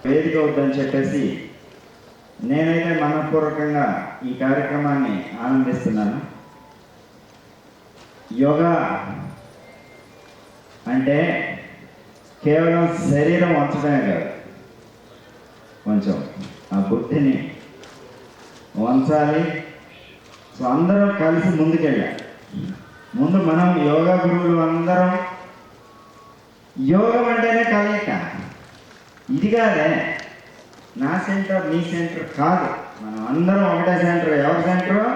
వేదిక వద్దని చెప్పేసి నేనైతే మనపూర్వకంగా ఈ కార్యక్రమాన్ని ఆనందిస్తున్నాను. యోగా అంటే కేవలం శరీరం వంచడమే కాదు, కొంచెం ఆ బుద్ధిని వంచాలి. సో అందరం కలిసి ముందుకెళ్ళాలి. ముందు మనం యోగా గురువులు అందరం యోగం అంటేనే కలయిక. ఇది కాదే నా సెంటర్ నీ సెంటర్ కాదు, మనం అందరం ఒకటే సెంటర్. ఎవరి సెంటర్?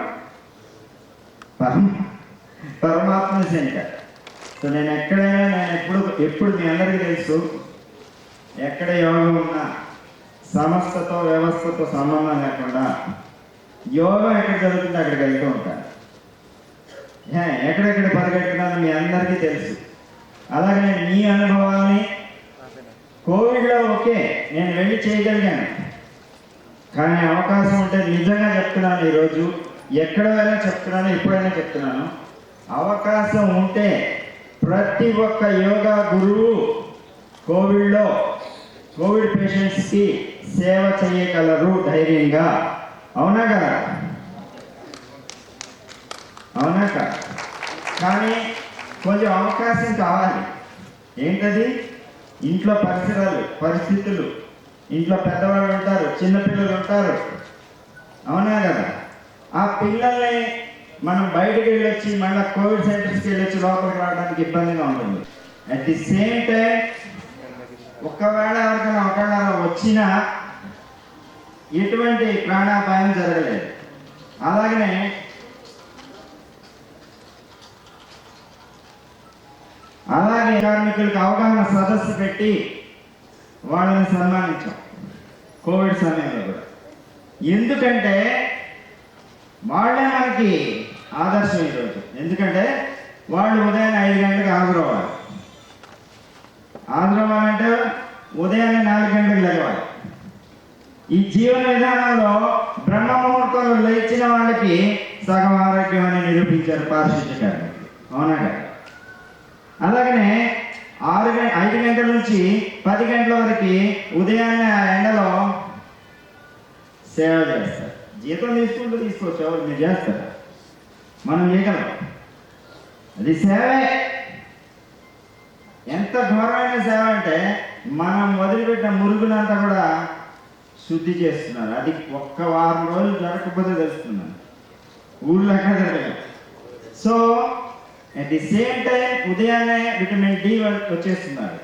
పరమాత్మ సెంటర్. సో నేను ఎక్కడైనా ఎప్పుడు మీ అందరికీ తెలుసు, ఎక్కడ యోగం ఉన్నా సంస్థతో వ్యవస్థతో సంబంధం లేకుండా యోగం ఎక్కడ జరుగుతుందో అక్కడికి వెళ్తూ ఉంటాను. ఎక్కడెక్కడ పరిగెడుతున్నానో మీ అందరికీ తెలుసు. అలాగే నేను మీ అనుభవాన్ని కోవిడ్లో ఓకే నేను వెళ్ళి చేయగలిగాను, కానీ అవకాశం ఉంటే నిజంగా చెప్తున్నాను, ఈరోజు ఎక్కడ వెళ్ళా చెప్తున్నాను, ఎప్పుడైనా చెప్తున్నాను, అవకాశం ఉంటే ప్రతి ఒక్క యోగా గురువు కోవిడ్ పేషెంట్స్కి సేవ చేయగలరు ధైర్యంగా. అవునా కదా? అవునా కదా? కానీ కొంచెం అవకాశం కావాలి. ఏంటది? ఇంట్లో పరిస్థితులు, ఇంట్లో పెద్దవాళ్ళు ఉంటారు, చిన్నపిల్లలు ఉంటారు. అవునా కదా? ఆ పిల్లల్ని మనం బయటకు వెళ్ళొచ్చి మళ్ళీ కోవిడ్ సెంటర్స్కి వెళ్ళొచ్చి లోపలికి రావడానికి ఇబ్బందిగా ఉంటుంది. అట్ ది సేమ్ టైం ఒకవేళ ఎవరికైనా వచ్చినా ఎటువంటి ప్రాణాపాయం జరగలేదు. అలాగనే కార్మికులకు అవగాహన సదస్సు పెట్టి వాళ్ళని సన్మానించాం కోవిడ్ సమయంలో కూడా. ఎందుకంటే వాళ్ళే మనకి ఆదర్శం ఈరోజు. ఎందుకంటే వాళ్ళు ఉదయాన్నే 5 గంటలకు హాజరవ్వాలంటే ఉదయాన్నే 4 గంటలకు లేవాలి. ఈ జీవన విధానంలో బ్రహ్మ ముహూర్తంలో లేచిన వాళ్ళకి సగం ఆరోగ్యం అని నిరూపించారు పారిశుద్ధ్య కార్మికులు. అవునా కదా? అలాగనే 5 గంటల నుంచి 10 గంటల వరకు ఉదయాన్నే ఆ ఎండలో సేవ చేస్తారు. జీతం తీసుకోవచ్చు, ఎవరు మీరు చేస్తారు, మనం చేయగలం. అది సేవే. ఎంత ఘోరమైన సేవ అంటే మనం వదిలిపెట్టిన మురుగునంతా కూడా శుద్ధి చేస్తున్నారు. అది ఒక్క వారం రోజులు జరగకపోతే తెలుస్తున్నాను, ఊళ్ళో ఎక్కడ జరగలేదు. So at the same time ఉదయాన్నే విటమిన్ డి వచ్చేస్తున్నారు.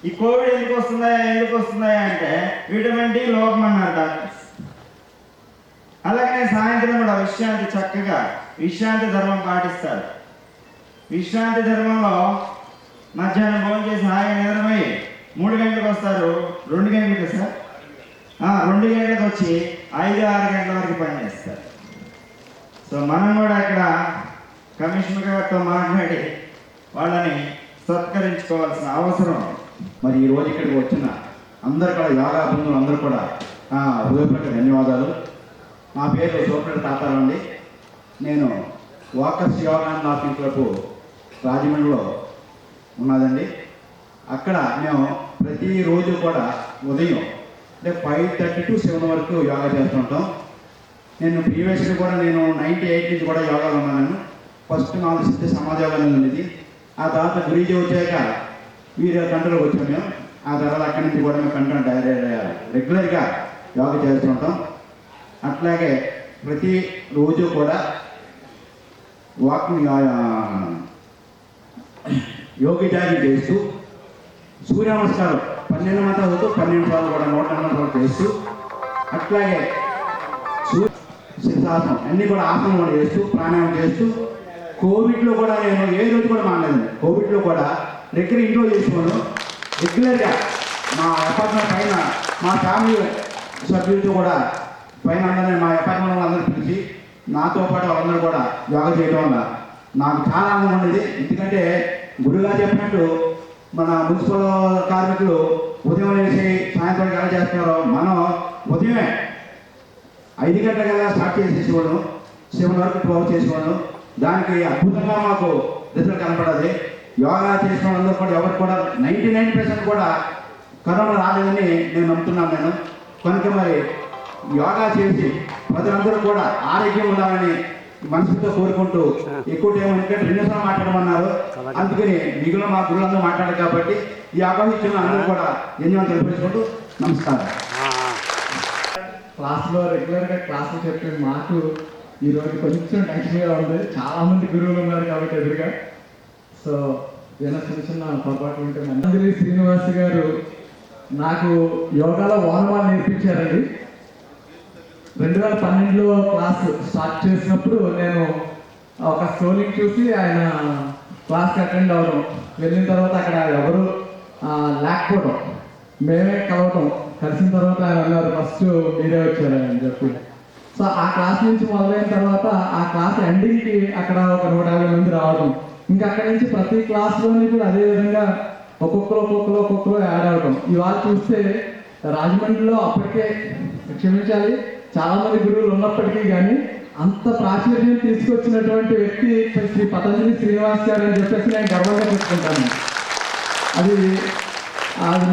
ఈ కోవిడ్ ఎందుకు వస్తున్నాయా అంటే విటమిన్ డి లోపం అన్నారు డాక్టర్స్. అలాగే సాయంత్రం కూడా విశ్రాంతి ధర్మం పాటిస్తారు. విశ్రాంతి ధర్మంలో మధ్యాహ్నం భోజనం చేసి హాయిగా నిద్రపోయి 3 గంటలకు వస్తారు. 2 గంటలకు సార్ 2 గంటలకు వచ్చి 5-6 గంటల వరకు పనిచేస్తారు. సో మనం కూడా ఇక్కడ కమిషనర్ గారితో మాట్లాడి వాళ్ళని సత్కరించుకోవాల్సిన అవసరం. మరి ఈరోజు ఇక్కడికి వచ్చిన అందరు కూడా యోగా బృందులు అందరూ కూడా హృదయపూర్వక ధన్యవాదాలు. నా పేరు సోమరెడ్డి తాతారావు అండి. నేను walkers yoga and laughing club రాజమండ్రిలో ఉన్నదండి. అక్కడ మేము ప్రతిరోజు కూడా ఉదయం అంటే 5:30 to 7 వరకు యోగా చేస్తుంటాం. నేను ప్రీవియస్గా కూడా 98 నుంచి కూడా యోగాలో ఉన్నాను. ఫస్ట్ 4 సిద్ధ సమాజంలో ఉండేది. ఆ తర్వాత గురించి వచ్చాక వీరు కంట్రోల్కి వచ్చాం మేము. ఆ తర్వాత అక్కడి నుంచి కూడా మేము కంట్రోల్ రెగ్యులర్గా యోగా చేస్తుంటాం. అట్లాగే ప్రతిరోజు కూడా వాకింగ్ యోగి జాగింగ్ చేస్తూ సూర్య నమస్కారం 12 మంత్రాలు 12 సార్లు కూడా 108 సార్లు చేస్తూ, అట్లాగే శిరసాసనం అన్నీ కూడా ఆసనం కూడా చేస్తూ ప్రాణాయామం చేస్తూ, కోవిడ్లో కూడా నేను ఏ రోజు కూడా మానలేదండి. కోవిడ్లో కూడా దగ్గర ఇంట్లో చేసుకోను, రెగ్యులర్గా మా అపార్ట్మెంట్ పైన మా ఫ్యామిలీ సభ్యులతో కూడా పైన అందరినీ మా అపార్ట్మెంట్ అందరూ పిలిచి నాతో పాటు వాళ్ళందరూ కూడా యోగా చేయడం వల్ల నాకు చాలా ఆనందం ఉండేది. ఎందుకంటే గురుగా చెప్పినట్టు మన మున్సిపల్ కార్మికులు ఉదయం వేసి సాయంత్రం ఎలా చేస్తున్నారో మనం ఉదయమే 5 గంటల స్టార్ట్ చేసేసేవాడు, 7 వరకు 12 చేసేవాడు. దానికి అద్భుతంగా మాకు రిజల్ట్ కనపడదు. యోగా చేసిన వాళ్ళందరూ కూడా ఎవరు కూడా 99% కూడా కరోనా రాలేదని నేను నమ్ముతున్నాను. కనుక మరి యోగా చేసి ప్రజలందరూ కూడా ఆరోగ్యం ఉండాలని మనసుతో కోరుకుంటూ ఎక్కువ టైం ఎందుకంటే 2 నిమిషాలు మాట్లాడమన్నారు. అందుకని మిగిలిన మా గురువులందరూ మాట్లాడారు కాబట్టి ఈ అవకాశం ఇచ్చిన అందరూ కూడా ధన్యవాదాలు తెలియజేసుకుంటూ నమస్కారం. క్లాస్లో రెగ్యులర్గా క్లాసులు చెప్పే మాకు ఈరోజు కొంచెం టెన్షన్గా ఉంది. చాలామంది గురువులు ఉన్నారు కాబట్టి ఎదురుగా. సో ఏదైనా చిన్న చిన్న పొరపాట్లు ఉంటే మందిరి శ్రీనివాస్ గారు నాకు యోగాలో ఓనమాలు నేర్పించారండి. 2012లో క్లాస్ స్టార్ట్ చేసినప్పుడు నేను ఒక స్టోరీని చూసి ఆయన క్లాస్కి అటెండ్ అవ్వడం, వెళ్ళిన తర్వాత అక్కడ ఎవరు లేకపోవడం, మేమే కలవటం, కలిసిన తర్వాత ఆయన అన్నారు ఫస్ట్ మీరే వచ్చారని చెప్పి. సో ఆ క్లాస్ నుంచి మొదలైన తర్వాత ఆ క్లాస్ ఎండింగ్కి అక్కడ ఒక 150 మంది రావడం, ఇంకా అక్కడి నుంచి ప్రతి క్లాస్లోని కూడా అదే విధంగా ఒక్కొక్కరు యాడ్ అవడం. ఇవాళ చూస్తే రాజమండ్రిలో అప్పటికే క్షమించాలి చాలా మంది గురువులు ఉన్నప్పటికీ కానీ అంత ప్రాచుర్యం తీసుకొచ్చినటువంటి వ్యక్తి శ్రీ పతంజలి శ్రీనివాస్ గారు అని చెప్పేసి నేను గర్వంగా చెప్పుకుంటాను. అది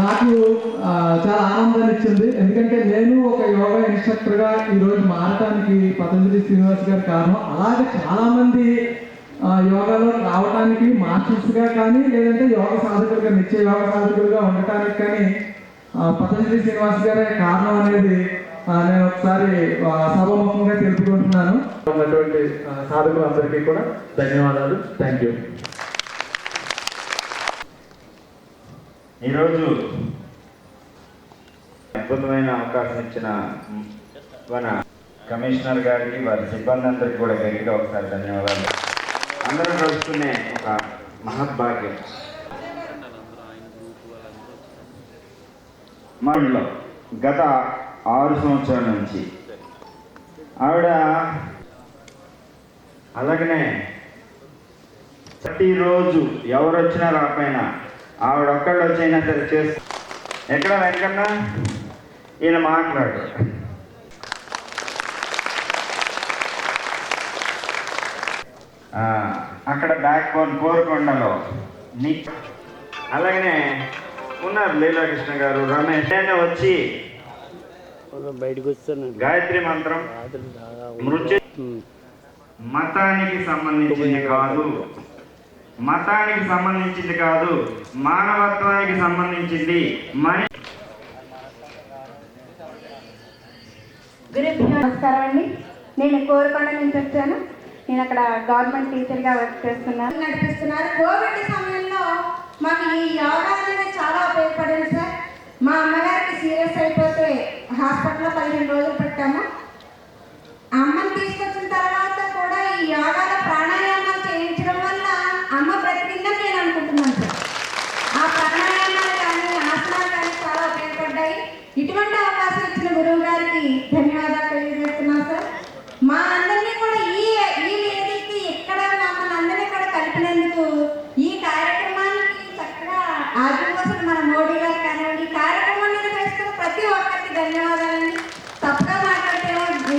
నాకు చాలా ఆనందాన్ని ఇచ్చింది. ఎందుకంటే నేను ఒక యోగా ఇన్స్ట్రక్టర్గా ఈరోజు మారటానికి పతంజలి శ్రీనివాస్ గారు కారణం. అలాగే చాలామంది యోగాలో రావడానికి మాస్టర్స్గా కానీ లేదంటే యోగ సాధకులుగా నిత్య యోగ సాధకులుగా ఉండటానికి కానీ పతంజలి శ్రీనివాస్ గారే కారణం అనేది నేను ఒకసారి సభాముఖంగా తెలుపుకుంటున్నాను. ఉన్నటువంటి సాధకులందరికీ కూడా ధన్యవాదాలు. Thank you. ఈరోజు అద్భుతమైన అవకాశం ఇచ్చిన మన కమిషనర్ గారికి వారి సిబ్బంది అందరికీ కూడా గట్టిగా ఒకసారి ధన్యవాదాలు. అందరూ కలుసుకునే ఒక మహద్భాగ్యం. మనలో గత 6 సంవత్సరాల నుంచి ఆవిడ అలాగనే ప్రతిరోజు ఎవరు వచ్చినా రాకపోయినా ఆవిడ ఒక్కళ్ళు వచ్చైనా సరే చేస్తూ ఎక్కడ వెంకన్న ఈయన మాట్లాడు అక్కడ బ్యాక్ బోన్ కోరుకొండలో నీ అలాగనే ఉన్నారు లీలాకృష్ణ గారు, రమేష్ వచ్చి బయటకు వచ్చాను. గాయత్రి మంత్రం మృత్యు మతానికి సంబంధించింది కాదు, మతానికి సంబంధించింది కాదు, మానవత్వానికి సంబంధించింది. నమస్కారం అండి. నేను కోరుకొండ నుంచి వచ్చాను. నేను అక్కడ గవర్నమెంట్ టీచర్గా వర్క్ చేస్తున్నాను, నడిపిస్తున్నారు. కోవిడ్ సమయంలో మాకు ఈ యోగా అనేది చాలా ఉపయోగపడింది సార్. మా అమ్మగారికి సీరియస్ అయిపోతే హాస్పిటల్లో 15 రోజులు పెట్టాము. అమ్మని తీసుకొచ్చిన తర్వాత కూడా ఈ యోగాలో ప్రాణాయామాలు చేయించడం వల్ల అమ్మ బ్రతికిందని నేను అనుకుంటున్నాను సార్. ఆ ప్రాణాయామాలు కానీ ఆసనాలు కానీ చాలా ఉపయోగపడ్డాయి. ఇటువంటి అవకాశం ఇచ్చిన గురువు గారికి ధన్యవాదాలు తెలియజేస్తున్నాను సార్. మా అందరినీ కూడా ఈ వేదికకి ఇక్కడ మమ్మల్ని అందరినీ కూడా కలిపినందుకు ఈ కార్యక్రమానికి చక్కగా ఆదివాసులు మన మోడీ గారు కానివ్వండి, ఈ కార్యక్రమం మీద చేస్తున్న ప్రతి ఒక్కరికి ధన్యవాదాలండి. తప్పగా మాట్లాడితే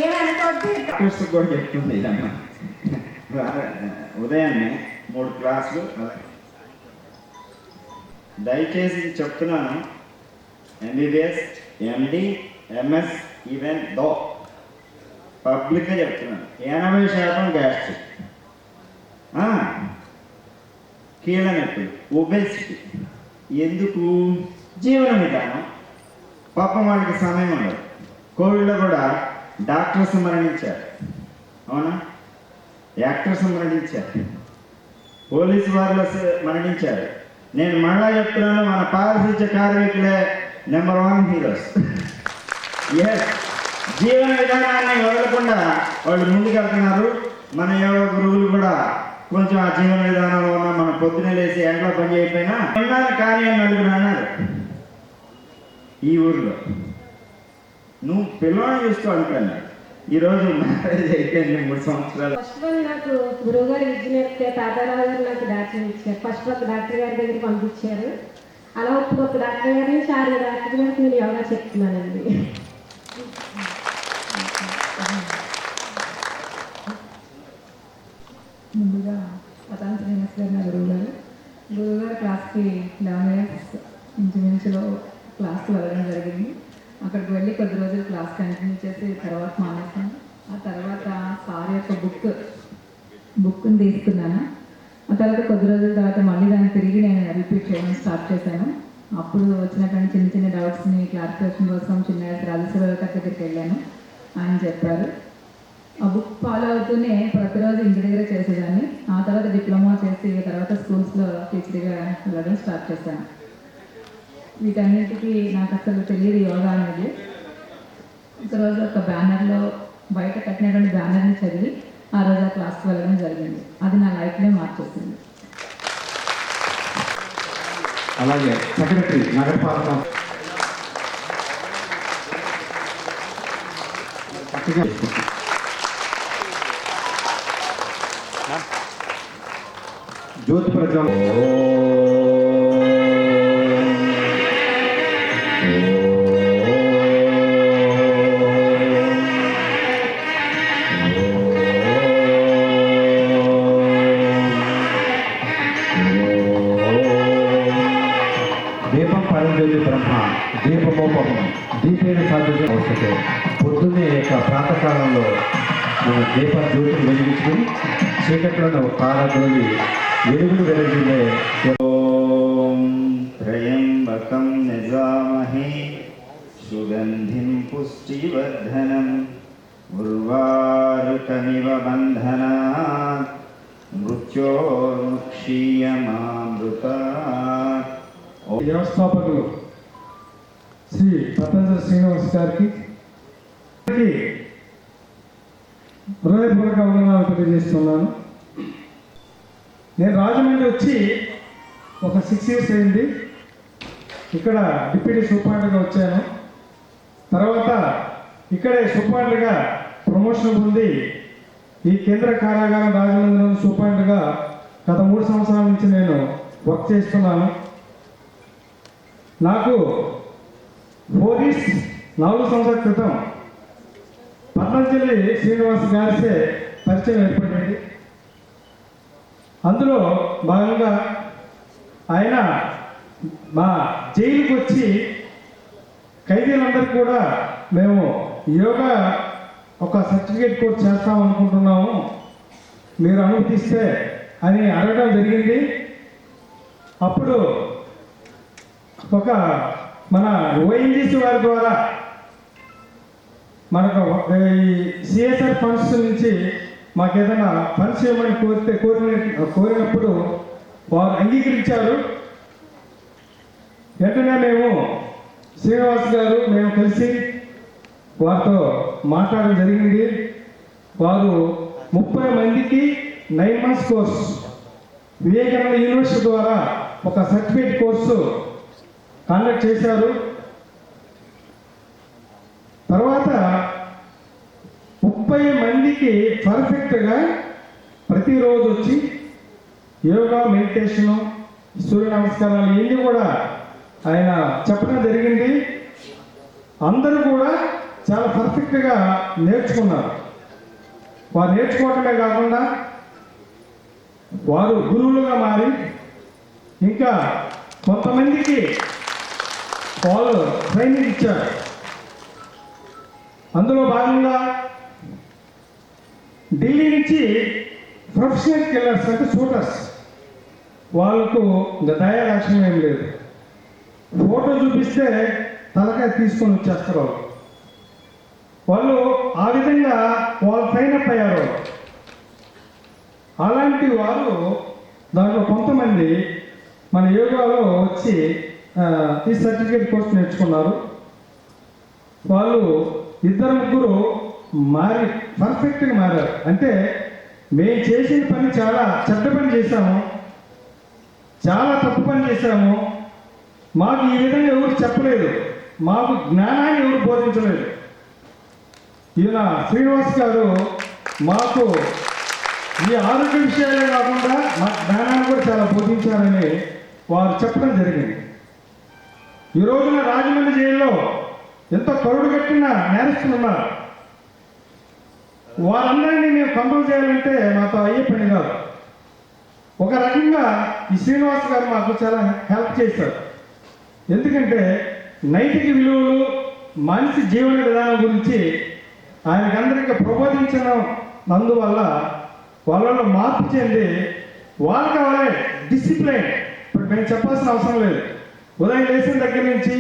ఏమి అనుకోవద్దు. కూడా చెప్తుంది ఇదమ్మా. ఉదయాన్నే 3 క్లాసులు. దయచేసి చెప్తున్నాను, MBBS, MD, MS, even though పబ్లిక్గా చెప్తున్నాను, 80% గ్యాస్ట్రిక్, కీళ్ళ నొప్పులు, ఒబెసిటీ. ఎందుకు? జీవన విధానం. పాపం వాళ్ళకి సమయం ఉండదు. కోవిడ్లో కూడా డాక్టర్స్ మరణించారు, అవునా? యాక్టర్స్ మరణించారు, పోలీసు వాళ్ళు మరణించారు. నేను మళ్ళా చెప్తున్నాను, మన పారిశుధ్య కార్మికులే నెంబర్ 1 హీరోస్. ఎస్, జీవన విధానాన్ని వదలకుండా వాళ్ళు ముందుకెళ్తున్నారు. మన యోగ గురువులు కూడా కొంచెం ఆ జీవన విధానంలో ఉన్న మనం పొద్దున లేసి ఎండలో పని చేయకపోయినా ఉన్నాను కానీ అని నలుగురు అన్నారు ఈ ఊర్లో. నువ్వు పిల్లల్ని చూస్తూ అనుకున్నాడు. ఈరోజు మ్యారేజ్ అయిపోయింది 3 సంవత్సరాలు. ఫస్ట్ వన్ నాకు గురువుగారు విద్య నేర్పితే తాతారావు గారు నాకు డాక్టర్ ఇచ్చారు. ఫస్ట్ ఒక డాక్టర్ గారి దగ్గరికి పంపించారు. అలా ఇప్పుడు ఒక డాక్టర్ గారి నుంచి 6 డాక్టర్ గారికి నేను యోగా చెప్తున్నానండి. ముందుగా పతాన్ శ్రీనివాస్ గారు నా గురువుగారు క్లాస్కి 11 ఇయర్స్ ఇంచుమించులో క్లాస్కి వెళ్ళడం జరిగింది. అక్కడికి వెళ్ళి కొద్ది రోజులు క్లాస్ కంటిన్యూ చేసి తర్వాత మానేశాను. ఆ తర్వాత సార్ యొక్క బుక్ని తీసుకున్నాను. ఆ తర్వాత కొద్ది రోజుల తర్వాత మళ్ళీ దాన్ని తిరిగి నేను రిపీట్ చేయడం స్టార్ట్ చేశాను. అప్పుడు వచ్చినటువంటి చిన్న చిన్న డౌట్స్ని క్లారిఫికేషన్ కోసం చిన్న రాజేశ్వర గారి దగ్గరికి వెళ్ళాను. ఆయన చెప్పారు. ఆ బుక్ ఫాలో అవుతూనే ప్రతిరోజు ఇంటి దగ్గర చేసేదాన్ని. ఆ తర్వాత డిప్లొమా చేసి తర్వాత స్కూల్స్లో టీచర్గా వెళ్ళడం స్టార్ట్ చేశాను. వీటన్నిటికీ నాకు అసలు తెలియదు యోగా అనేది. ఒకరోజు ఒక బ్యానర్లో బయట కట్టినటువంటి బ్యానర్ని చదివి ఆ రోజు ఆ క్లాస్కి వెళ్ళడం జరిగింది. అది నా లైఫ్లో మార్చేసింది. అలాగే సెక్రటరీ నగరపాలక జ్యోతి ప్రజ్వల దీపం పరంజ్యోతి బ్రహ్మ దీపమోపం దీపేన సాధ్యత అవసరం. పొద్దున్నే యొక్క ప్రాతకాలంలో మన దీప జ్యోతిని వెలిగించుకుని చీకట్లను కారద్రోలి వెలుగులు వెలిగిందే. ఓం త్రయంబకం యజామహే సుగంధిం పుష్టివర్ధనం ఉర్వారుకమివ బంధనాత్ మృత్యోర్ముక్షీయమామృతాత్. వ్యవస్థాపకులు శ్రీ పతంజలి శ్రీనివాస్ గారికి హృదయపూర్వక వందనాలు తెలియజేస్తున్నాను. నేను రాజమండ్రి వచ్చి ఒక 6 ఇయర్స్ అయింది. ఇక్కడ డిప్యూటీ సూపరింటెండెంట్గా వచ్చాను. తర్వాత ఇక్కడే సూపరింటెండెంట్గా ప్రమోషన్ పొంది ఈ కేంద్ర కారాగారం రాజమండ్రిలో సూపరింటెండెంట్గా గత 3 సంవత్సరాల నుంచి నేను వర్క్ చేస్తున్నాను. నాకు 4 సంవత్సరాల క్రితం పతంజలి శ్రీనివాస్ గారిసే పరిచయం ఏర్పడింది. అందులో భాగంగా ఆయన మా జైలుకి వచ్చి ఖైదీలందరికీ కూడా మేము యోగా ఒక సర్టిఫికేట్ కోర్స్ చేస్తాం అనుకుంటున్నాము, మీరు అనుమతిస్తే అని అడగడం జరిగింది. అప్పుడు ఒక మన ఓఎన్జీసీ వారి ద్వారా మనకు ఈ సిఎస్ఆర్ ఫండ్స్ నుంచి మాకు ఏదైనా ఫండ్స్ ఇవ్వమని కోరినప్పుడు వారు అంగీకరించారు. వెంటనే మేము శ్రీనివాస్ గారు మేము కలిసి వారితో మాట్లాడడం జరిగింది. వారు 30 మందికి 9 months కోర్స్ వివేకానంద యూనివర్సిటీ ద్వారా ఒక సర్టిఫికేట్ కోర్సు కండక్ట్ చేశారు. తర్వాత 30 మందికి పర్ఫెక్ట్గా ప్రతిరోజు వచ్చి యోగా, మెడిటేషను, సూర్య నమస్కారాలు ఇవన్నీ కూడా ఆయన చెప్పడం జరిగింది. అందరూ కూడా చాలా పర్ఫెక్ట్గా నేర్చుకున్నారు. వారు నేర్చుకోవటమే కాకుండా వారు గురువులుగా మారి ఇంకా కొంతమందికి వాళ్ళు ట్రైనింగ్ ఇచ్చారు. అందులో భాగంగా ఢిల్లీ నుంచి ప్రొఫెషనల్ కిల్లర్స్ అంటే షూటర్స్ వాళ్ళకు దయాలక్ష్యం ఏం లేదు. ఫోటో చూపిస్తే తలకాయ తీసుకొని వచ్చేస్తారు వాళ్ళు. ఆ విధంగా వాళ్ళు ట్రైన్ అప్ అయ్యారు. అలాంటి వారు దాంట్లో కొంతమంది మన యోగాలో వచ్చి ఈ సర్టిఫికేట్ కోర్స్ నేర్చుకున్నారు. వాళ్ళు 2-3 మారి పర్ఫెక్ట్గా మారారు. అంటే మేము చేసిన పని చాలా చెడ్డ పని చేశాము, చాలా తప్పు పని చేశాము. మాకు ఈ విధంగా ఎవరు చెప్పలేదు, మాకు జ్ఞానాన్ని ఎవరు బోధించలేదు. ఈయన శ్రీనివాస్ గారు మాకు ఈ ఆరోగ్య విషయాలే కాకుండా మా జ్ఞానాన్ని కూడా చాలా బోధించారని వారు చెప్పడం జరిగింది. ఈ రోజున రాజమండ్రి జైల్లో ఎంతో కరుడు కట్టిన నేరస్తులు ఉన్నారు. వారందరినీ మేము కంట్రోల్ చేయాలంటే మాతో అయ్యే పని కాదు. ఒక రకంగా ఈ శ్రీనివాస్ గారు మాకు చాలా హెల్ప్ చేశారు. ఎందుకంటే నైతిక విలువలు, మనిషి జీవన విధానం గురించి ఆయనకందరికీ ప్రబోధించడం అందువల్ల వాళ్ళలో మార్పు చెంది వాళ్ళకి వాళ్ళే డిసిప్లైన్. ఇప్పుడు మేము చెప్పాల్సిన అవసరం లేదు. ఉదయం లేచిన దగ్గర నుంచి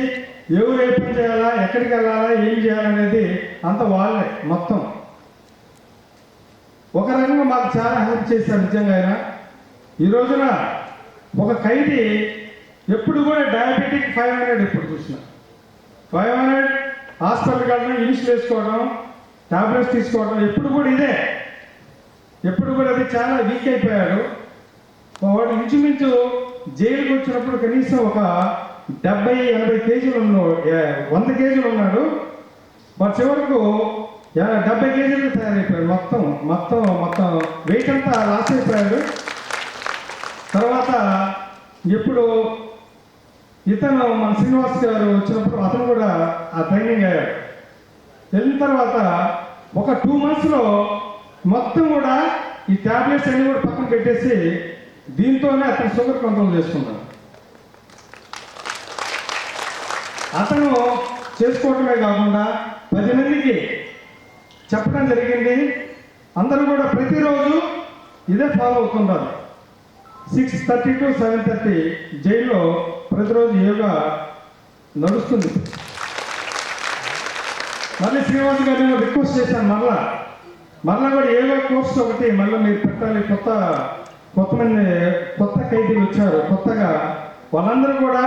ఎవరు ఏ పని చేయాలా, ఎక్కడికి వెళ్ళాలా, ఏం చేయాలనేది అంత వాళ్ళే మొత్తం. ఒక రకంగా మాకు చాలా హెల్ప్ చేశారు నిజంగా ఆయన. ఈ రోజున ఒక ఖైదీ ఎప్పుడు కూడా డయాబెటిక్ 500 ఎప్పుడు చూసిన 500 హాస్పిటల్కి వెళ్ళడం, ఇన్సులిన్ వేసుకోవడం, టాబ్లెట్స్ తీసుకోవడం, ఎప్పుడు కూడా ఇదే. ఎప్పుడు కూడా అది చాలా వీక్ అయిపోయాడు. వాడు ఇంచుమించు జైలుకి వచ్చినప్పుడు కనీసం ఒక 70-80 కేజీలు 100 కేజీలు ఉన్నాడు. వాడు చివరకు 70 కేజీలు తయారైపోయాడు. మొత్తం వెయిట్ అంతా లాస్ అయిపోయాడు. తర్వాత ఎప్పుడు ఇతను మన శ్రీనివాస్ గారు వచ్చినప్పుడు అతను కూడా ఆ ట్రైనింగ్ అయ్యాడు. వెళ్ళిన తర్వాత ఒక 2 monthsలో మొత్తం కూడా ఈ ట్యాబ్లెట్స్ అన్ని కూడా పక్కన పెట్టేసి దీంతోనే అతను షుగర్ కంట్రోల్ చేసుకున్నాడు. అతను చేసుకోవటమే కాకుండా 10 మందికి చెప్పడం జరిగింది. అందరూ కూడా ప్రతిరోజు ఇదే ఫాలో అవుతున్నారు. 6:30 to 7:30 జైల్లో ప్రతిరోజు యోగా నడుస్తుంది. మళ్ళీ శ్రీనివాస్ గారిని రిక్వెస్ట్ చేశాను, మళ్ళా కూడా యోగా కోర్స్ ఒకటి మళ్ళీ మీరు పెట్టాలి. కొత్త ఖైదీలు వచ్చారు కొత్తగా, వాళ్ళందరూ కూడా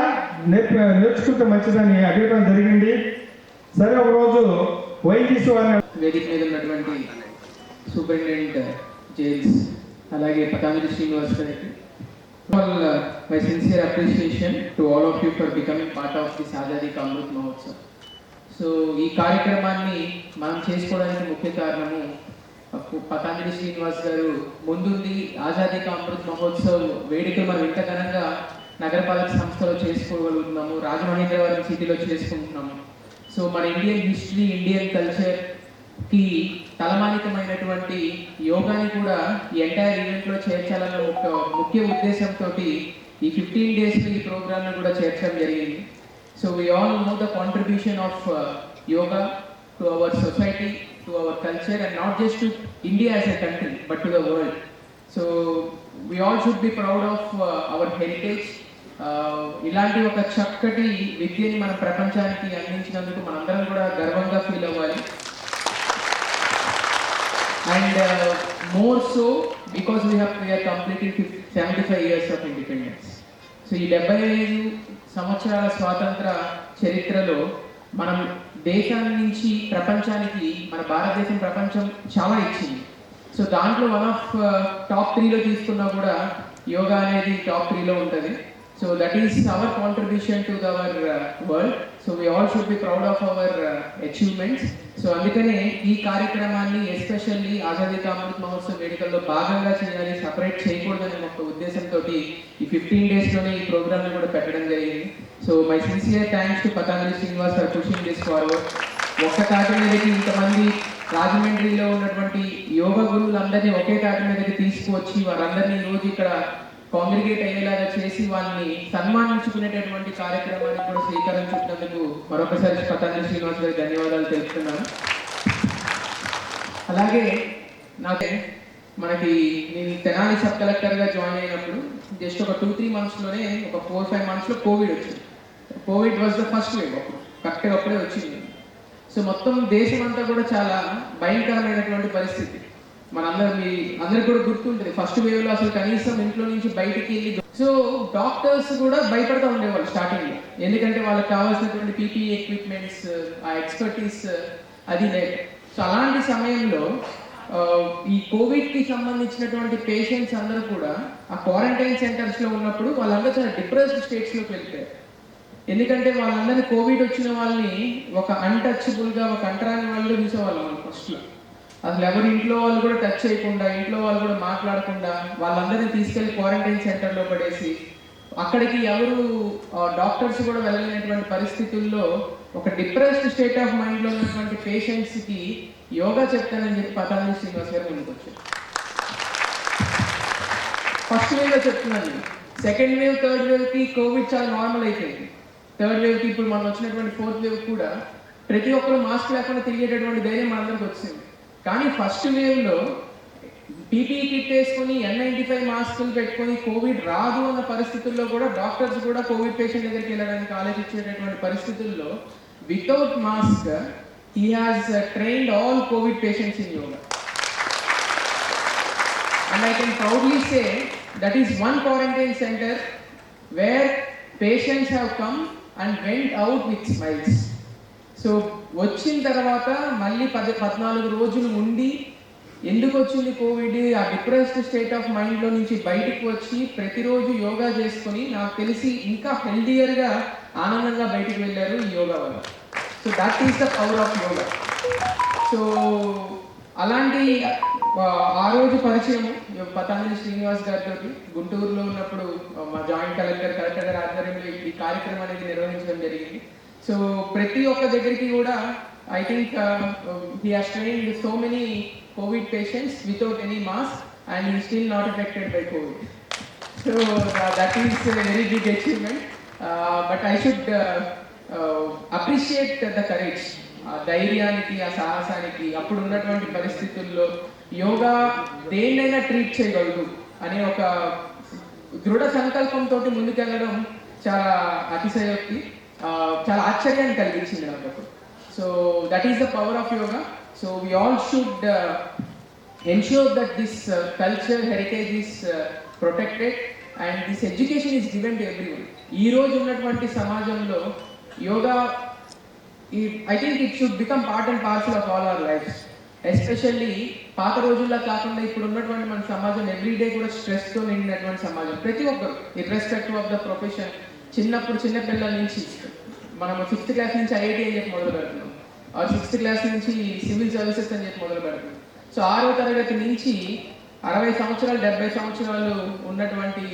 నేర్చుకుంటే మంచిదని అడగడం జరిగింది. సరే ఒకరోజు వైద్యసు అని వేదిక మీద ఉన్నటువంటి సూపరింటెండెంట్ జైల్స్, అలాగే పతాంజలి శ్రీనివాస్ గారికి my sincere appreciation to all of you for becoming part of this Azadi కా అమృత్ మహోత్సవ్. సో ఈ కార్యక్రమాన్ని మనం చేసుకోవడానికి ముఖ్య కారణము పతాంజలి శ్రీనివాస్ గారు ముందుండి ఆజాదీ కా అమృత్ మహోత్సవ్ వేడుకలు మనం ఇంత ఘనంగా నగరపాలక సంస్థలో చేసుకోగలుగుతున్నాము, రాజమహేంద్రవరం సిటీలో చేసుకుంటున్నాము. సో మన ఇండియన్ హిస్టరీ, ఇండియన్ కల్చర్కి తలమానికమైనటువంటి యోగాని కూడా ఈ ఎంటైర్ ఈవెంట్లో చేర్చాలన్న ఒక ముఖ్య ఉద్దేశంతో ఈ 15 days ఈ ప్రోగ్రామ్ను కూడా చేర్చడం జరిగింది. So we all know the contribution of yoga to our society, to our culture, and not just to India as a country but to the world. So we all should be proud of our heritage. ఇలాంటి ఒక చక్కటి విద్యని మన ప్రపంచానికి అందించినందుకు మనందరం కూడా గర్వంగా ఫీల్ అవ్వాలి. And more so because we are completing 75 years of independence. So ఈ 75 సంవత్సరాల స్వాతంత్ర చరిత్రలో మనం దేశాన్ని నుంచి ప్రపంచానికి, మన భారతదేశం ప్రపంచం చాలా ఇచ్చింది. సో దాంట్లో వన్ ఆఫ్ టాప్ 3లో తీసుకున్నా కూడా యోగా అనేది టాప్ 3లో ఉంటుంది. So that is our contribution to our world. So we all should be proud of our achievements. So అందుకనే ఈ కార్యక్రమాన్ని ఎస్పెషల్లీ ఆజాదీ కా అమృత్ మహోత్సవ్ వేడుకల్లో భాగంగా చేయాలి, సపరేట్ చేయకూడదని ఒక ఉద్దేశంతో ఈ 15 daysలోనే ఈ ప్రోగ్రామ్ని కూడా పెట్టడం జరిగింది. So my sincere thanks to Patanjali Srinivas for pushing this forward. ఒక్క తాటి మీదకి ఇంతమంది రాజమండ్రిలో ఉన్నటువంటి యోగా గురువులందరినీ ఒకే తాటి మీదకి తీసుకువచ్చి వారందరినీ ఈరోజు ఇక్కడ కాంగ్రిగేట్ అయ్యేలాగా చేసి వాళ్ళని సన్మానించుకునేటటువంటి కార్యక్రమానికి కూడా శ్రీకారం చుట్టినందుకు మరొకసారి పతాంజలి శ్రీనివాస్ గారికి ధన్యవాదాలు తెలుపుతున్నాను. అలాగే నేను తెనాలి సబ్ కలెక్టర్గా జాయిన్ అయినప్పుడు జస్ట్ ఒక 2-3 monthsలోనే ఒక 4-5 monthsలో కోవిడ్ వచ్చింది. Covid was the first wave, కరెక్ట్గా అప్పుడే వచ్చింది. సో మొత్తం దేశం అంతా కూడా చాలా భయంకరమైనటువంటి పరిస్థితి. అందరికి కూడా గుర్తుంటుంది, ఫస్ట్ వేవ్లో అసలు కనీసం ఇంట్లో నుంచి బయటికి వెళ్ళి, సో డాక్టర్స్ కూడా భయపడుతూ ఉండేవాళ్ళు స్టార్టింగ్లో, ఎందుకంటే వాళ్ళకి కావాల్సినటువంటి పీపీఈ ఎక్విప్మెంట్స్, ఆ ఎక్స్పర్టీస్ అది లేదు. సో అలాంటి సమయంలో ఈ కోవిడ్కి సంబంధించినటువంటి పేషెంట్స్ అందరూ కూడా ఆ క్వారంటైన్ సెంటర్స్లో ఉన్నప్పుడు వాళ్ళందరూ చాలా డిప్రెస్డ్ స్టేట్స్లోకి వెళ్ళిపోయారు. ఎందుకంటే వాళ్ళందరినీ కోవిడ్ వచ్చిన వాళ్ళని ఒక అన్టచబుల్గా, ఒక అంటరాని వాళ్ళు చూసేవాళ్ళం మనం ఫస్ట్లో. అసలు ఎవరు ఇంట్లో వాళ్ళు కూడా టచ్ చేయకుండా, ఇంట్లో వాళ్ళు కూడా మాట్లాడకుండా వాళ్ళందరినీ తీసుకెళ్లి క్వారంటైన్ సెంటర్లో పడేసి అక్కడికి ఎవరు డాక్టర్స్ కూడా వెళ్ళలేనటువంటి పరిస్థితుల్లో ఒక డిప్రెస్డ్ స్టేట్ ఆఫ్ మైండ్లో ఉన్నటువంటి పేషెంట్స్కి యోగా చెప్తానని చెప్పి పతంజలి శ్రీనివాస్ గారు ముందుకు వచ్చారు. ఫస్ట్ వేవ్లో చెప్తున్నాను, సెకండ్ వేవ్, థర్డ్ వేవ్కి కోవిడ్ చాలా నార్మల్ అయిపోయింది. థర్డ్ వేవ్కి ఇప్పుడు మనం వచ్చినటువంటి ఫోర్త్ వేవ్ కూడా ప్రతి ఒక్కరు మాస్క్ లేకుండా తిరిగేటటువంటి ధైర్యం మనందరికి వచ్చింది. కానీ ఫస్ట్ వేవ్లో పీపీఈ కిట్ వేసుకొని N95 మాస్కులు పెట్టుకొని కోవిడ్ రాదు అన్న పరిస్థితుల్లో కూడా డాక్టర్స్ కూడా కోవిడ్ పేషెంట్ దగ్గరికి వెళ్ళడానికి ఆలోచించేటటువంటి పరిస్థితుల్లో without mask he has trained all Covid patients in yoga. And I can proudly say that is one quarantine center where patients have come and went out with smiles. So వచ్చిన తర్వాత మళ్ళీ 14 రోజులు ఉండి ఎందుకు వచ్చింది కోవిడ్, ఆ డిప్రెస్డ్ స్టేట్ ఆఫ్ మైండ్లో నుంచి బయటకు వచ్చి ప్రతిరోజు యోగా చేసుకొని నాకు తెలిసి ఇంకా హెల్దియర్గా, ఆనందంగా బయటకు వెళ్ళారు ఈ యోగా వల్ల. So that is the power of yoga. So అలాంటి ఆ రోజు పరిచయం పతంజలి శ్రీనివాస్ గారితో గుంటూరులో ఉన్నప్పుడు మా జాయింట్ కలెక్టర్ గారి ఆధ్వర్యంలో ఈ కార్యక్రమం అనేది నిర్వహించడం జరిగింది. సో ప్రతి ఒక్క దగ్గరికి కూడా I think he has trained so many covid patients without any mask and he still not affected by covid. So that is very big achievement. But I should appreciate the courage, ఆ ధైర్యానికి, ఆ సాహసానికి, అప్పుడు ఉన్నటువంటి పరిస్థితుల్లో యోగా దేన్నైనా treat చేయగలదు అనే ఒక దృఢ సంకల్పంతో ముందుకెళ్ళడం చాలా అతిశయోక్తి, చాలా ఆశ్చర్యాన్ని కలిగించింది నాకు. So that is the power of yoga. So we all should ensure that this culture heritage is protected and this education is given to everyone. ఈ రోజు ఉన్నటువంటి సమాజంలో yoga I think it should become part and parcel of all our lives. Especially పాత రోజుల్లో కాకుండా ఇప్పుడు ఉన్నటువంటి మన సమాజం ఎవ్రీడే కూడా స్ట్రెస్తో నిండినటువంటి సమాజం. ప్రతి ఒక్కరు ఇర్రెస్పెక్టివ్ ఆఫ్ ద ప్రొఫెషన్, చిన్నపిల్లల నుంచి మనం 6th క్లాస్ నుంచి IIT అని చెప్పి మొదలు పెడుతున్నాం, 6th క్లాస్ నుంచి సివిల్ సర్వీసెస్ అని చెప్పి మొదలు పెడుతున్నాం. సో 6వ తరగతి నుంచి 60 సంవత్సరాలు 70 సంవత్సరాలు ఉన్నటువంటి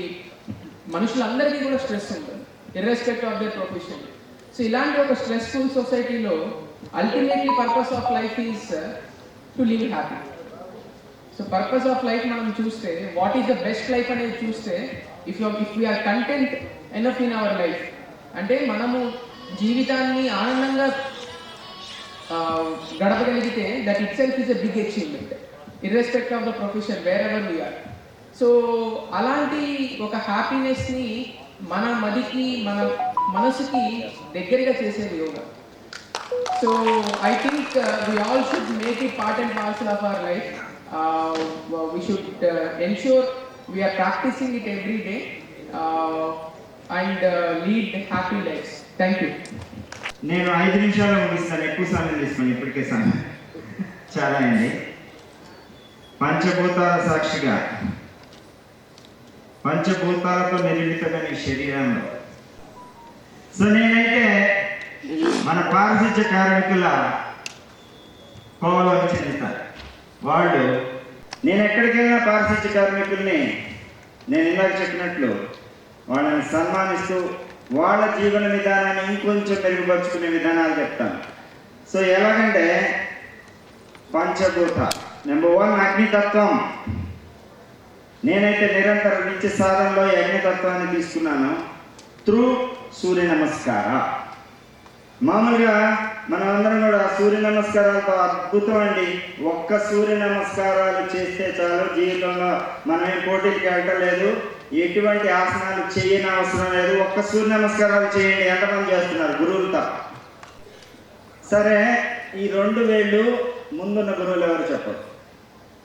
మనుషులందరికీ కూడా స్ట్రెస్ ఉంటుంది irrespective of their profession. So ఇలాంటి ఒక స్ట్రెస్ఫుల్ సొసైటీలో ultimately purpose of life is to live happy. So purpose of life మనం చూస్తే what is the best life అనేది చూస్తే if we are content enough in our life, అంటే మనము జీవితాన్ని ఆనందంగా గడపగలిగితే that itself is a big achievement irrespective of the profession wherever we are. So అలాంటి ఒక హ్యాపీనెస్ని మన మదికి, మన మనసుకి దగ్గరగా చేసేది yoga. So I think we all should make it part and parcel of our life. We should ensure we are practising it every day and lead happy lifes. Thank you. నేను 5 నిమిషాలు ముగిస్తాను, ఎక్కువ సమయం తీసుకుని ఇప్పటికే సమయం చాలా అయింది. పంచభూతాల సాక్షిగా, పంచభూతాలతో నిర్మితమైన ఈ శరీరంలో, సో నేనైతే మన పారిశుధ్య కార్మికుల కోవలోకి చెందుతాను. వాళ్ళు నేను ఎక్కడికి వెళ్ళినా పారిశుధ్య కార్మికుల్ని నేను ఇందాక చెప్పినట్లు వాళ్ళని సన్మానిస్తూ వాళ్ళ జీవన విధానాన్ని ఇంకొంచెం మెరుగుపరుచుకునే విధానాలు చెప్తాను. సో ఎలాగంటే పంచభూత నెంబర్ 1 అగ్నితత్వం. నేనైతే నిరంతర నిత్య సాధనలో ఈ అగ్నితత్వాన్ని తీసుకున్నాను త్రూ సూర్య నమస్కార. మామూలుగా మనం అందరం కూడా సూర్య నమస్కారాలతో అద్భుతం అండి, ఒక్క సూర్య నమస్కారాలు చేస్తే చాలు, జీవితంలో మనం ఏం పోటీలకి వెళ్ళలేదు, ఎటువంటి ఆసనాలు చేయని అవసరం లేదు, ఒక్క సూర్య నమస్కారాలు చేయండి. ఎంతమంది చేస్తున్నారు? గురువులు తప్ప. సరే, ఈ 2 వేళ్ళు ముందున్న గురువులు ఎవరు చెప్పరు.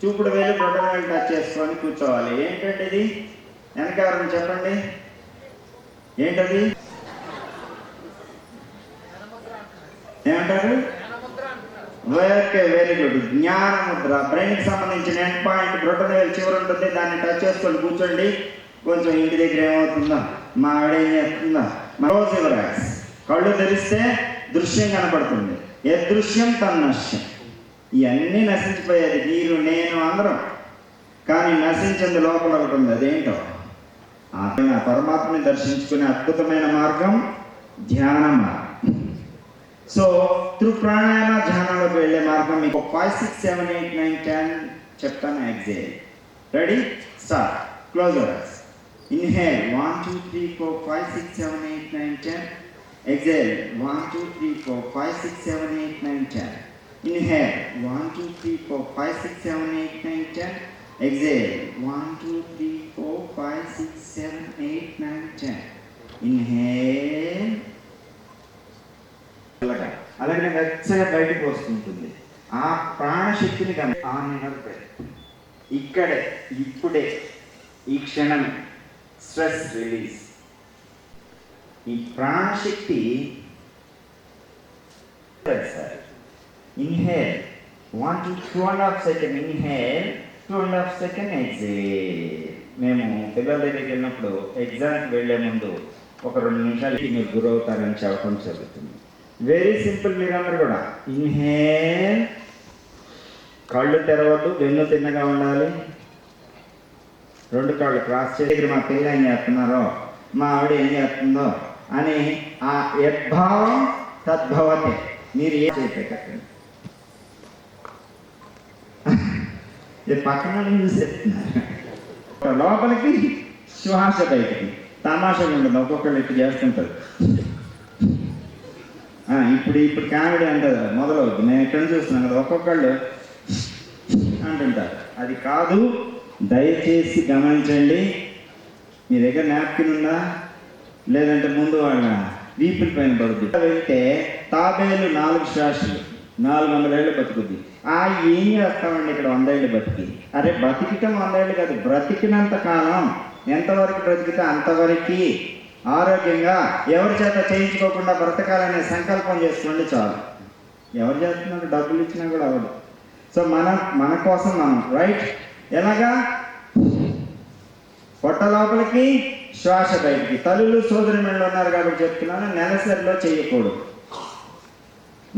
చూపుడు వేలు బ్రొటన వేలు టచ్ చేసుకొని కూర్చోవాలి. ఏంటంటే ఇది వెనకారం చెప్పండి, ఏంటది? ఏమంటారు? Very good. జ్ఞాన ముద్ర, బ్రెయిన్కి సంబంధించిన ఎండ్ పాయింట్ బ్రొటనవేలు చివరి ఉంటుంది, దాన్ని టచ్ చేసుకొని కూర్చోండి. కొంచెం ఇంటి దగ్గర ఏమవుతుందా, మా ఆవిడ ఏం చేస్తుందా, క్లోజ్ యువర్ ఐస్. కళ్ళు తెరిస్తే దృశ్యం కనపడుతుంది. ఏ దృశ్యం తన్నశ్యం. ఇవన్నీ నశించిపోయేది, మీరు నేను అందరం. కానీ నశించింది లోపల ఒకటి ఉంది, అదేంటో ఆ పరమాత్మని దర్శించుకునే అద్భుతమైన మార్గం ధ్యాన మార్గం. సో త్రూ ప్రాణాయామ ధ్యానంలోకి వెళ్ళే మార్గం మీకు 5, 6, 7, 8, 9, 10 చెప్తాను. Exhale. Ready, start. Close your eyes. Inhale 1, 2, 3, 4, 5, 6, 7, 8, 9, 10. Exhale 1, 2, 3, 4, 5, 6, 7, 8, 9, 10. Inhale 1, 2, 3, 4, 5, 6, 7, 8, 9, 10. Exhale 1, 2, 3, 4, 5, 6, 7, 8, 9, 10. Inhale. అలాగే వెచ్చగా బయటకు వస్తుంటుంది. ఆ ప్రాణశక్తిని ఇక్కడే ఇప్పుడే ఈ క్షణం స్ట్రెస్ రిలీజ్. ఈ ప్రాణశక్తి inhale 1 to 2.5 second, inhale 2.5 second, exhale. మేము పిల్లల దగ్గరికి వెళ్ళినప్పుడు ఎగ్జామ్కి వెళ్ళే ముందు ఒక 2 నిమిషాలకి మీరు గురవుతారని చెప్పడం జరుగుతుంది. Very simple. మీరందరూ కూడా ఇన్హేల్, కళ్ళు తెరవద్దు, వెన్ను తిన్నగా ఉండాలి, 2 కాళ్ళు క్రాస్ చేసి మా పిల్ల ఏం చేస్తున్నారో, మా ఆవిడ ఏం చేస్తుందో అని ఆ యద్భావం తద్భవతే. మీరు ఏం చేయకండి, పక్కన చూసేస్తున్నారు. లోపలికి శ్వాస బయటికి. తమాషగా ఉంటుంది, ఒక్కొక్కళ్ళు ఇట్లా చేస్తుంటారు. ఇప్పుడు కామెడీ అంటారు మొదలవుతుంది. నేను ఎక్కడ చూస్తున్నాను కదా, ఒక్కొక్కళ్ళు అంటుంటారు. అది కాదు, దయచేసి గమనించండి. మీ దగ్గర నాప్కిన్ ఉందా, లేదంటే ముందు వాళ్ళ వీపుల పైన పడుద్ది. వెళ్తే తాబేలు 4 శ్వాసలు 400 ఏళ్ళు బతుకుద్ది. ఏం చేస్తామండి ఇక్కడ 100 ఏళ్ళు బతికి? అరే బతికిటం 100 ఏళ్ళు కాదు, బ్రతికినంత కాలం ఎంతవరకు బ్రతికితే అంతవరకు ఆరోగ్యంగా ఎవరి చేత చేయించుకోకుండా బ్రతకాలనే సంకల్పం చేసుకోండి చాలు. ఎవరు చేస్తున్నారు, డబ్బులు ఇచ్చినా కూడా అవ్వదు. సో మన కోసం మనం రైట్. ఎలాగా? పొట్ట లోపలికి, శ్వాస బయటికి. తల్లులు సోదరి మెళ్ళు ఉన్నారు కాబట్టి చెప్తున్నాను, నెలసరిలో చేయకూడదు.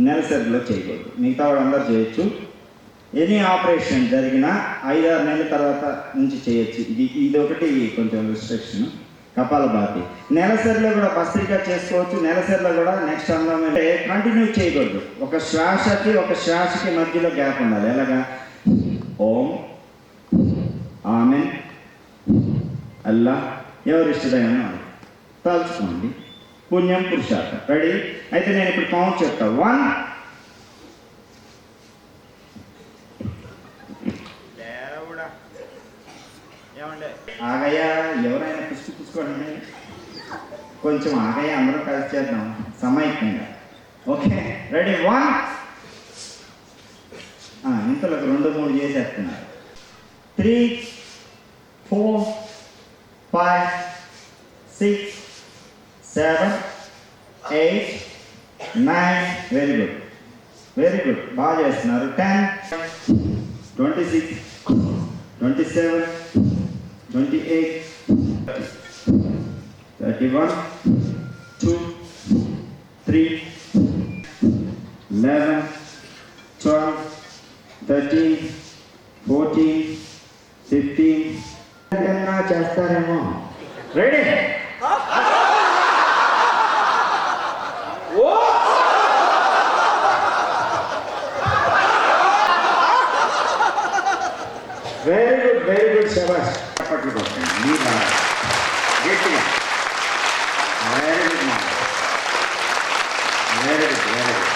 నెలసరిలో చేయకూడదు. మిగతా వాళ్ళందరూ చేయొచ్చు. ఎనీ ఆపరేషన్ జరిగినా 5-6 నెలల తర్వాత నుంచి చేయొచ్చు. ఇది ఒకటి కొంచెం రిస్ట్రిక్షన్. కపాలభాతి. నెలసరిలో కూడా భస్త్రికా చేసుకోవచ్చు. నెలసరిలో కూడా నెక్స్ట్ అందం కంటిన్యూ చేయకూడదు. ఒక శ్వాసకి మధ్యలో గ్యాప్ ఉండాలి. ఎలాగా? ఓం, ఆమెన్, అల్లా, ఎవరు ఇష్టదైనా తలుచుకోండి. పుణ్యం పురుషార్థం. రెడీ? అయితే నేను ఇప్పుడు కౌంట్ చెప్తా. 1, ఆగయ్యా, ఎవరైనా పుచ్చుకోండి, కొంచెం ఆగయ్యా, అందరూ కలిసి చేద్దాం సమైక్యంగా. Okay, ready? 1. ఇంతలో 2-3 చేసేస్తున్నారు. 3, 4, 5, 6, 7, 8, 9. వెరీ గుడ్, వెరీ గుడ్, బాగా చేస్తున్నారు. 10, 26, 27, 28, 31, 2, 3, 11, 12, 13, 14, 15. చేస్తారేమో. Ready? Very good, very good, శబాష్. చప్పట్లు కొట్టండి గట్టిగా. Very good, very good, very good.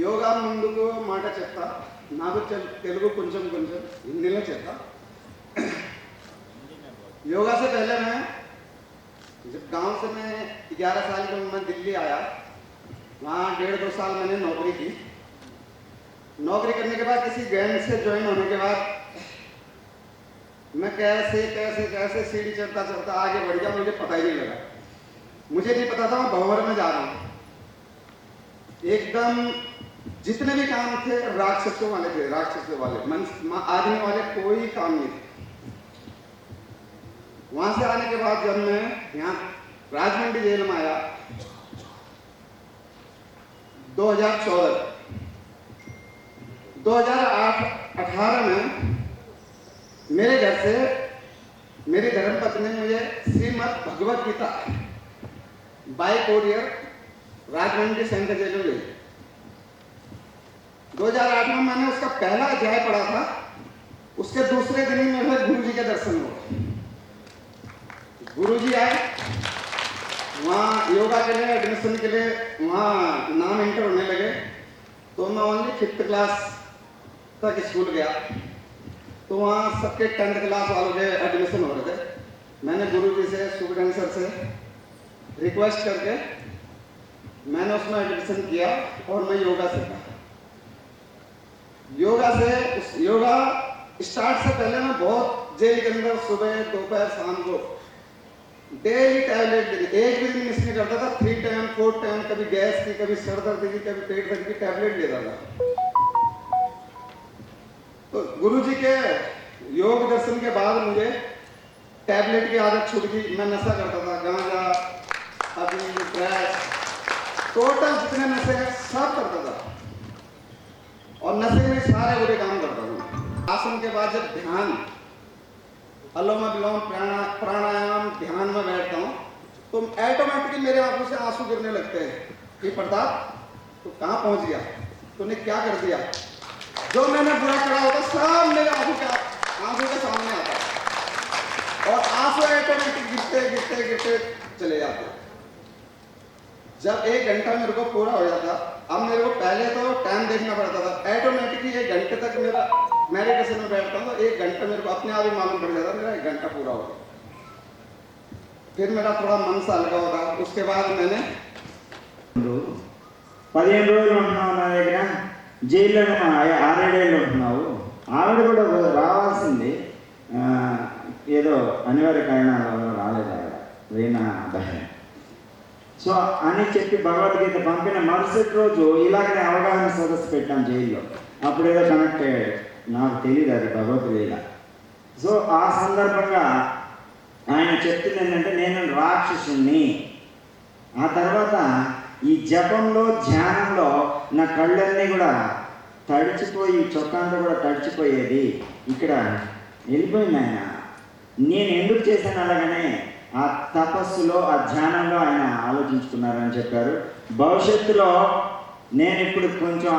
Yoga ముందుకు మాట చెప్తా, నాకు తెలుగు కొంచెం కొంచెం हिंदी చెప్తా। योगा से पहले मैं जब गांव से मैं 11 साल की उम्र में दिल्ली आया, वहाँ 1.5-2 साल मैंने नौकरी की। नौकरी करने के बाद किसी गैंग से ज्वाइन होने के बाद मैं कैसे कैसे कैसे सीढ़ी चढ़ता चढ़ता आगे बढ़ गया, मुझे पता ही नहीं लगा। मुझे नहीं पता था मैं भंवर में जा रहा हूँ। एकदम जितने भी काम थे राक्षसों वाले थे, राक्षसों वाले आदमी वाले कोई काम नहीं थे। वहां से आने के बाद जब मैं यहाँ राजमंड्री जेल में आया 2018 में मेरे घर से मेरी धर्मपत्नी ने मुझे Shrimad Bhagavad Gita by courier Rajahmundry central jail में ली। 2008 में मैंने उसका पहला अध्याय पढ़ा था। उसके दूसरे दिन ही मेरे गुरु जी के दर्शन हुए। गुरु जी आए, वहाँ योगा के लिए एडमिशन के लिए वहाँ नाम एंटर होने लगे। तो मैं ओनली 5th क्लास तक स्कूल गया, तो वहाँ सबके 10th क्लास वालों के एडमिशन हो रहे थे। मैंने गुरु जी से, सुखदेव सर से रिक्वेस्ट करके मैंने उसमें एडमिशन किया और मैं योगा सीखा। योगा स्टार्ट से पहले मैं बहुत जेल के अंदर सुबह दोपहर शाम को डेली टैबलेट लेती, एक भी दिन मिस नहीं करता था। 3 टाइम 4 टाइम, कभी गैस की, कभी सर दर्द की, कभी पेट दर्द की टैबलेट लेता था। तो गुरु जी के योग दर्शन के बाद मुझे टैबलेट की आदत छूट गई। मैं नशा करता था, गांजा, अफीम, क्रैक, टोटल जितने नशे हैं सब करता था और नशे में सारे बुरे काम करता था। आसन के बाद जब ध्यान, अनुलोम विलोम, प्राणायाम, ध्यान में बैठता हूँ तो ऑटोमेटिकली मेरे आंखों से आंसू गिरने लगते हैं कि प्रताप तो कहाँ पहुँच गया, तूने क्या कर दिया। जो मैंने बुरा करा होता सब मेरे आंखों के सामने आता और आंसू ऑटोमेटिक गिरते गिरते गिरते चले जाते। जब 1 घंटा मेरे को पूरा हो जाता, अब मेरे को पहले तो टाइम देखना पड़ता था। ऑटोमेटिकली 1 घंटे तक मेरा मेडिटेशन में बैठता हूँ तो 1 घंटा मेरे को अपने आप ही मालूम पड़ जाता मेरा 1 घंटा पूरा हो गया। फिर मेरा थोड़ा मन सा हल्का होगा। उसके बाद मैंने 15 రోజులు ఉంటున్నావు నా దగ్గర, జైల్లోనే 6-7 ఏళ్ళు ఉంటున్నావు. ఆవిడ కూడా రావాల్సింది, ఏదో అనివార్య కారణాల వల్ల రాలేదు ఆవిడ, రీనా బహన్. సో అని చెప్పి భగవద్గీత పంపిన మరుసటి రోజు ఇలాగనే అవగాహన సదస్సు పెట్టాం జైల్లో. అప్పుడు ఏదో కనెక్ట్ అయ్యాడు, నాకు తెలియదు అది భగవద్గీత. సో ఆ సందర్భంగా ఆయన చెప్తుంది ఏంటంటే నేను రాక్షసుని. ఆ తర్వాత ఈ జపంలో ధ్యానంలో నా కళ్ళన్నీ కూడా తడిచిపోయి, చొక్కాంతా కూడా తడిచిపోయేది. ఇక్కడ వెళ్ళిపోయింది ఆయన. నేను ఎందుకు చేశాను అలాగనే ఆ తపస్సులో, ఆ ధ్యానంలో ఆయన ఆలోచించుకున్నారని చెప్పారు. భవిష్యత్తులో నేను ఇప్పుడు కొంచెం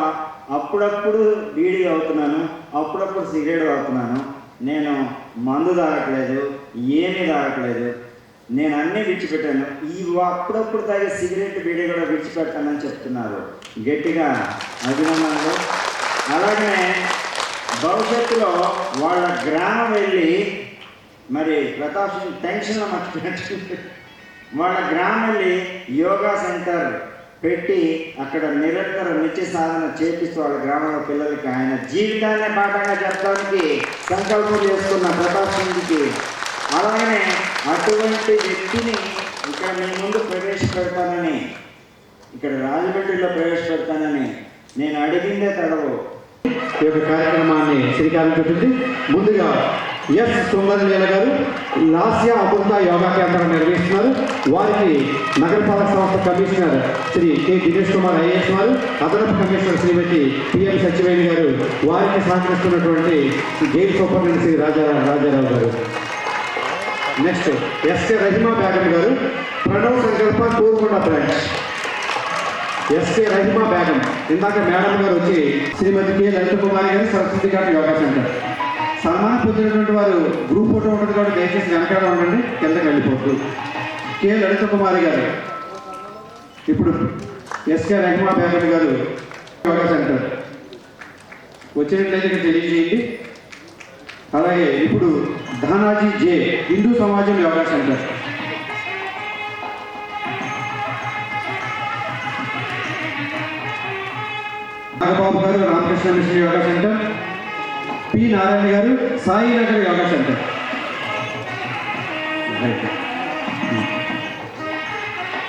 అప్పుడప్పుడు బీడీ అవుతున్నాను, అప్పుడప్పుడు సిగరెట్ తాగుతున్నాను. నేను మందు తాగట్లేదు, ఏమీ తాగట్లేదు, నేను అన్నీ విడిచిపెట్టాను. ఈ అప్పుడప్పుడు తాగే సిగరెట్, బీడీ కూడా విడిచిపెట్టానని చెప్తున్నారు. గట్టిగా అభినందనలు. అలాగే భవిష్యత్తులో వాళ్ళ గ్రామం వెళ్ళి, మరి ప్రతాప్ టెన్షన్లో మర్చిపోయినట్టు వాళ్ళ గ్రామం వెళ్ళి యోగా సెంటర్ పెట్టి అక్కడ నిరంతర నిత్య సాధన చేపిస్తూ వాళ్ళ గ్రామంలో పిల్లలకి ఆయన జీవితాన్ని పాఠంగా చెప్పడానికి సంకల్పం చేసుకున్న ప్రతాప్ సింగ్కి, అలాగనే అటువంటి వ్యక్తిని ఇక్కడ మీ ముందు ప్రవేశపెడతానని, ఇక్కడ రాజమండ్రిలో ప్రవేశపెడతానని నేను అడిగిందే తడవు. ఈ యొక్క కార్యక్రమాన్ని శ్రీకారం చుట్టింది. ముందుగా ఎస్ సుందరలీల గారు లాస్య అమృత యోగా కేంద్రం నిర్వహిస్తున్నారు. వారికి నగరపాలక సంస్థ commissioner Shri K Dinesh Kumar IAS వారు, అదనపు కమిషనర్ శ్రీమతి పిఎం సచివేణి గారు, వారికి సహకరిస్తున్నటువంటి jail superintendent Shri Rajarao garu. Next SK Rahima Begum garu, Pranav Sankalpa Korukonda branch. SK Rahima Begum, ఇందాక మేడం గారు వచ్చి శ్రీమతి కె లలిత కుమారి గారు, సరస్వతి ఘాట్ యోగా సెంటర్. సన్మానం పొందినటువంటి వారు గ్రూప్ ఫోటో ఉంటుంది కాబట్టి దయచేసి వెనకాల ఉండండి, కిందకి వెళ్ళిపోద్దు. కె లలిత కుమారి గారు, ఇప్పుడు ఎస్కే రహమా బేగం గారు యోగా సెంటర్ వచ్చినట్లయితే ఇక్కడ తెలియజేయండి. అలాగే ఇప్పుడు ధానాజీ జే హిందూ సమాజం yoga centre, Nagababu garu Ramakrishna Mission yoga centre, P Narayana garu Sainagar yoga centre,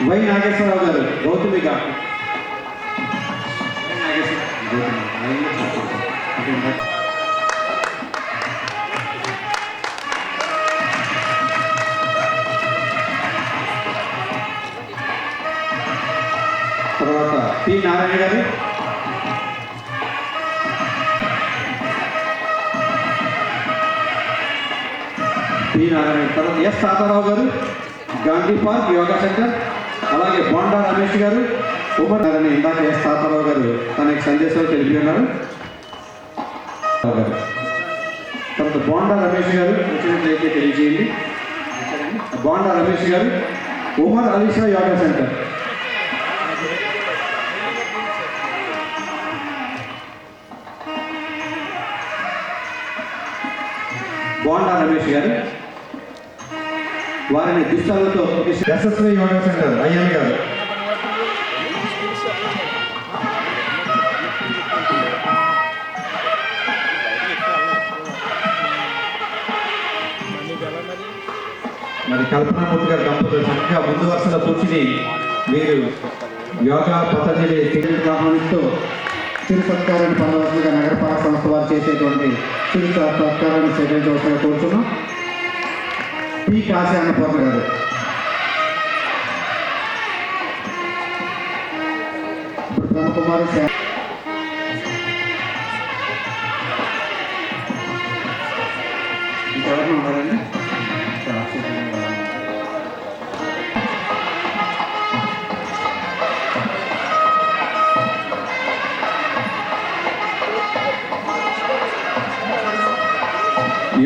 Y Nageswararao garu Gautami ghat, తర్వాత పి నారాయణ గారు, తర్వాత ఎస్ తాతారావు గారు గాంధీ పార్క్ యోగా సెంటర్, అలాగే బోండా రమేష్ గారు ఉమర్ గారిని ఇందాక ఎస్ తాతారావు గారు తనకి సందేశాలు తెలిపి ఉన్నారు. తర్వాత బోండా రమేష్ గారు వచ్చినట్లయితే తెలియజేయండి. బోండా రమేష్ గారు ఉమర్ అలీషా యోగా సెంటర్, బోండా రమేష్ గారు వారిని దుస్తాలతో యశస్వి యోగా సెంటర్ అయ్యన్ గారు, మరి కల్పనామూర్తి గారు దంపతులు చక్కగా ముందు వరుసలో కూర్చుని మీరు యోగా పతంజలి ఆహ్వానిస్తూ చిరు సత్కారాన్ని పొందవలసిందిగా నగరపాలక సంస్థ వారు చేసేటువంటి చిరు సత్కారాన్ని స్వీకరించవలసిగా కోరుతున్నాం. పి కాశీ అన్నపూర్ణ గారు, ఇప్పుడు బ్రహ్మకుమారి ఇంకెవరైనా ఉన్నారండి?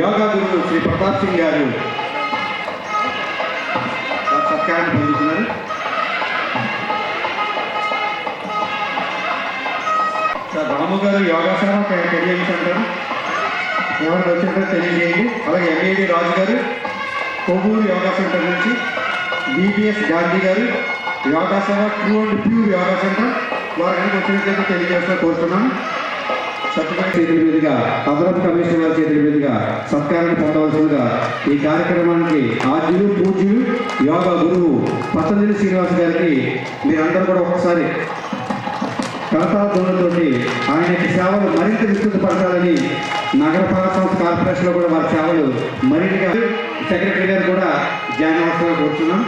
యోగా గురువు శ్రీ ప్రతాప్ సింగ్ గారు సత్కారాన్ని పొందుతున్నారు. సార్ రాము గారు యోగా సేవ కెరియర్ సెంటర్ ఎవరికి వచ్చినట్టు తెలియజేయండి. అలాగే ఎంఏడి రాజు గారు కొవ్వూరు యోగా సెంటర్ నుంచి, బీబీఎస్ గాంధీ గారు యోగా సేవ true and pure yoga centre వారు కనుక వచ్చినట్లయితే తెలియజేస్తూ కోరుతున్నాను. సర్టిఫికేట్ చేతుల మీదుగా అదనపు కమిషనర్ వారి చేతుల మీదుగా సత్కారాన్ని పొందవలసిందిగా ఈ కార్యక్రమానికి ఆద్యులు పూజ్యులు యోగా గురువు పతంజలి శ్రీనివాస్ గారికి మీరందరూ కూడా ఒకసారి కరతాధ్వనులతోటి ఆయన యొక్క సేవలు మరింత విస్తృతపరచాలని నగరపాలక సంస్థ కార్పొరేషన్లో కూడా వారి సేవలు మరింతగా సెక్రటరీ గారు కూడా జాయిన్ అవ్వాల్సిందిగా కోరుతున్నాం.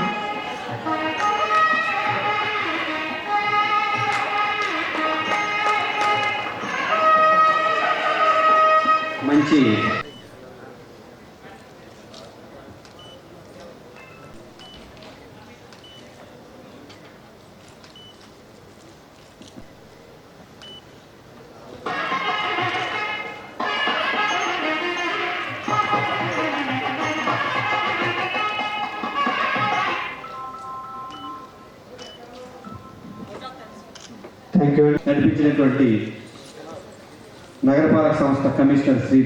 మంచి థ్యాంక్ యూ నడిపించినటువంటి నగరపాలక సంస్థ కమిషనర్ శ్రీ